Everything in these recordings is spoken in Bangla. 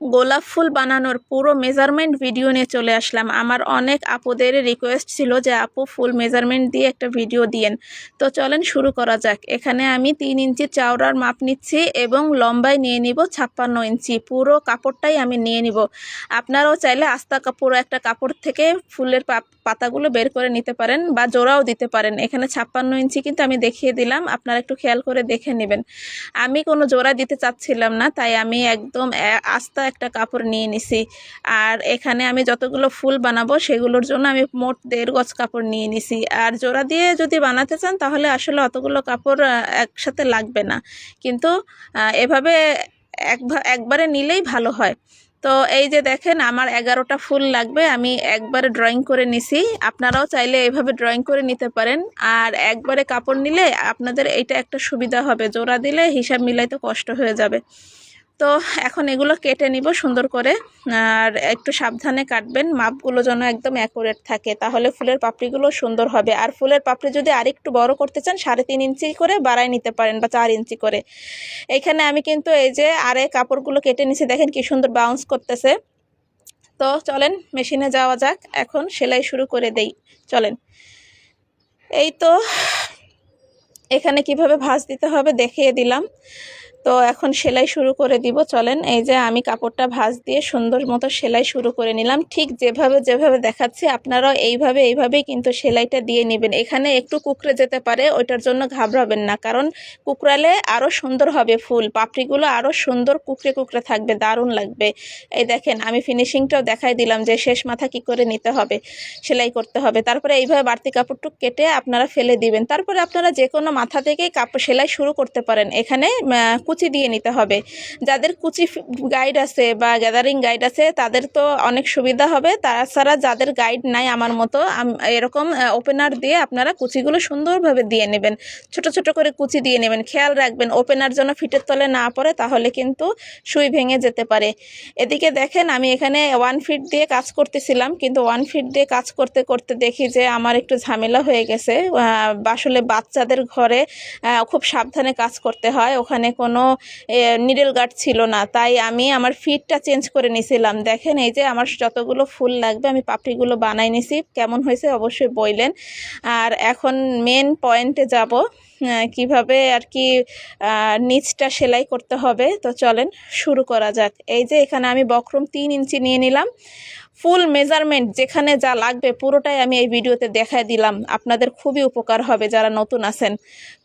গোলাপ ফুল বানানোর পুরো মেজারমেন্ট ভিডিও নিয়ে চলে আসলাম। আমার অনেক আপুদের রিকোয়েস্ট ছিল যে আপু ফুল মেজারমেন্ট দিয়ে একটা ভিডিও দিয়েন। তো চলেন শুরু করা যাক। এখানে আমি 3 ইঞ্চি চওড়ার মাপ নিচ্ছি এবং লম্বায় নিয়ে নিব 56 ইঞ্চি। পুরো কাপড়টাই আমি নিয়ে নিব। আপনারাও চাইলে আস্তা কাপড় একটা কাপড় থেকে ফুলের পাতাগুলো বের করে নিতে পারেন বা জোড়াও দিতে পারেন। এখানে 56 ইঞ্চি কিন্তু আমি দেখিয়ে দিলাম, আপনারা একটু খেয়াল করে দেখে নেবেন। আমি কোনো জোড়া দিতে চাচ্ছিলাম না, তাই আমি একদম আস্তা একটা কাপড় নিয়ে নিছি। আর এখানে আমি যতগুলো ফুল বানাবো সেগুলোর জন্য আমি মোট 1.5 গজ কাপড় নিয়ে নিছি। আর জোড়া দিয়ে যদি বানাতে চান তাহলে আসলে অতগুলো কাপড় একসাথে লাগবে না, কিন্তু এভাবে একবারে নিলেই ভালো হয়। তো এই যে দেখেন আমার 11টা ফুল লাগবে, আমি একবারে ড্রয়িং করে নিছি। আপনারাও চাইলে এইভাবে ড্রয়িং করে নিতে পারেন। আর একবারে কাপড় নিলে আপনাদের এইটা একটা সুবিধা হবে, জোড়া দিলে হিসাব মিলাইতে কষ্ট হয়ে যাবে। তো এখন এগুলো কেটে নিব সুন্দর করে। আর একটু সাবধানে কাটবেন, মাপগুলো যেন একদম অ্যাকুরেট থাকে, তাহলে ফুলের পাপড়িগুলো সুন্দর হবে। আর ফুলের পাপড়ি যদি আরেকটু বড় করতে চান 3.5 ইঞ্চি করে বাড়ায় নিতে পারেন বা 4 ইঞ্চি করে। এইখানে আমি কিন্তু এই যে আরে কাপড়গুলো কেটে নিছি, দেখেন কি সুন্দর বাউন্স করতেছে। তো চলেন মেশিনে যাওয়া যাক, এখন সেলাই শুরু করে দেই। চলেন। এই তো এখানে কিভাবে ভাঁজ দিতে হবে দেখিয়ে দিলাম। তো এখন সেলাই শুরু করে দিব। চলেন, এই যে আমি কাপড়টা ভাঁজ দিয়ে সুন্দর মতো সেলাই শুরু করে নিলাম। ঠিক যেভাবে দেখাচ্ছি আপনারাও এইভাবেই কিন্তু সেলাইটা দিয়ে নেবেন। এখানে একটু কুকড়ে যেতে পারে, ওইটার জন্য ঘাবড়াবেন না, কারণ কুকড়ালে আরও সুন্দর হবে, ফুল পাপড়িগুলো আরও সুন্দর কুকড়ে থাকবে, দারুণ লাগবে। এই দেখেন আমি ফিনিশিংটাও দেখাই দিলাম যে শেষ মাথা কি করে নিতে হবে, সেলাই করতে হবে। তারপরে এইভাবে বাড়তি কাপড়টুক কেটে আপনারা ফেলে দিবেন। তারপরে আপনারা যে কোনো মাথা থেকেই কাপড় সেলাই শুরু করতে পারেন। এখানে কুচি দিয়ে নিতে হবে। যাদের কুচি গাইড আছে বা গ্যাদারিং গাইড আছে তাদের তো অনেক সুবিধা হবে। তাছাড়া যাদের গাইড নাই আমার মতো, এরকম ওপেনার দিয়ে আপনারা কুচিগুলো সুন্দরভাবে দিয়ে নেবেন, ছোট ছোট করে কুচি দিয়ে নেবেন। খেয়াল রাখবেন ওপেনার যেন ফিটের তলে না পড়ে, তাহলে কিন্তু সুই ভেঙে যেতে পারে। এদিকে দেখেন আমি এখানে 1 ফিট দিয়ে কাজ করতেছিলাম, কিন্তু 1 ফিট দিয়ে কাজ করতে করতে দেখি যে আমার একটু ঝামেলা হয়ে গেছে। আসলে বাচ্চাদের ঘরে খুব সাবধানে কাজ করতে হয়, ওখানে কোনো নিডল গার্ড ছিল না, তাই আমি আমার ফিটটা চেঞ্জ করে নিয়েছিলাম। দেখেন এই যে আমার যতগুলো ফুল লাগবে আমি পাপড়িগুলো বানাই নিছি। কেমন হয়েছে অবশ্যই বললেন। আর এখন মেন পয়েন্টে যাব, কিভাবে আর কি নিচটা সেলাই করতে হবে। তো চলেন শুরু করা যাক। এই যে এখানে আমি বক্রম 3 ইঞ্চি নিয়ে নিলাম। ফুল মেজারমেন্ট যেখানে যা লাগবে পুরোটাই আমি এই ভিডিওতে দেখায় দিলাম, আপনাদের খুবই উপকার হবে যারা নতুন আছেন।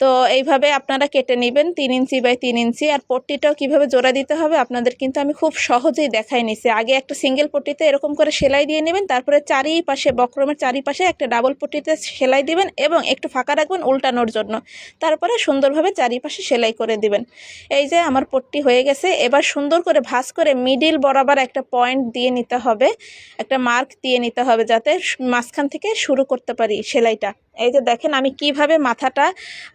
তো এইভাবে আপনারা কেটে নেবেন 3 ইঞ্চি বাই 3 ইঞ্চি। আর পট্টিটাও কিভাবে জোড়া দিতে হবে আপনাদের কিন্তু আমি খুব সহজেই দেখাই নিছি। আগে একটা সিঙ্গেল পট্টিতে এরকম করে সেলাই দিয়ে নেবেন, তারপরে চারিপাশে বক্রমের চারিপাশে একটা ডাবল পট্টিতে সেলাই দিবেন এবং একটু ফাঁকা রাখবেন উল্টানোর জন্য, তারপরে সুন্দরভাবে চারিপাশে সেলাই করে দিবেন। এই যে আমার পট্টি হয়ে গেছে। এবার সুন্দর করে ভাঁজ করে মিডিল বরাবর একটা পয়েন্ট দিয়ে নিতে হবে, একটা মার্ক দিয়ে নিতে হবে, যাতে মাঝখান থেকে শুরু করতে পারি সেলাইটা। এই যে দেখেন আমি কিভাবে মাথাটা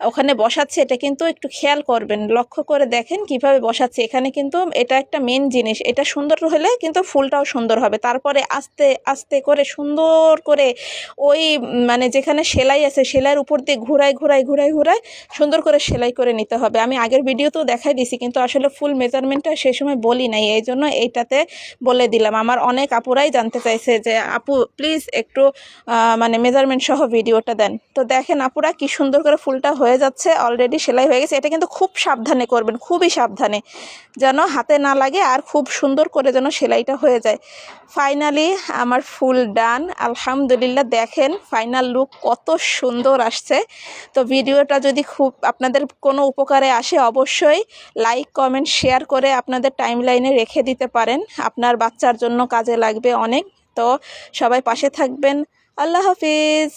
ওখানে বসাচ্ছি, এটা কিন্তু একটু খেয়াল করবেন, লক্ষ্য করে দেখেন কিভাবে বসাচ্ছি। এখানে কিন্তু এটা একটা মেন জিনিস, এটা সুন্দর হলে কিন্তু ফুলটাও সুন্দর হবে। তারপরে আস্তে আস্তে করে সুন্দর করে ওই মানে যেখানে সেলাই আছে সেলাইয়ের উপর দিয়ে ঘুরাই সুন্দর করে সেলাই করে নিতে হবে। আমি আগের ভিডিওতেও দেখাই দিছি, কিন্তু আসলে ফুল মেজারমেন্টটা সে সময় বলি নাই, এই জন্য এইটাতে বলে দিলাম। আমার অনেক আপুরাই জানতে চাইছে যে আপু প্লিজ একটু মানে মেজারমেন্ট সহ ভিডিওটা দেন। তো দেখেন আপুরা কি সুন্দর করে ফুলটা হয়ে যাচ্ছে, অলরেডি সেলাই হয়ে গেছে। এটা কিন্তু খুব সাবধানে করবেন, খুবই সাবধানে, যেন হাতে না লাগে আর খুব সুন্দর করে যেন সেলাইটা হয়ে যায়। ফাইনালি আমার ফুল ডান, আলহামদুলিল্লাহ। দেখেন ফাইনাল লুক কত সুন্দর আসছে। তো ভিডিওটা যদি খুব আপনাদের কোনো উপকারে আসে অবশ্যই লাইক কমেন্ট শেয়ার করে আপনাদের টাইমলাইনে রেখে দিতে পারেন, আপনার বাচ্চার জন্য কাজে লাগবে অনেক। তো সবাই পাশে থাকবেন। আল্লাহ হাফিজ।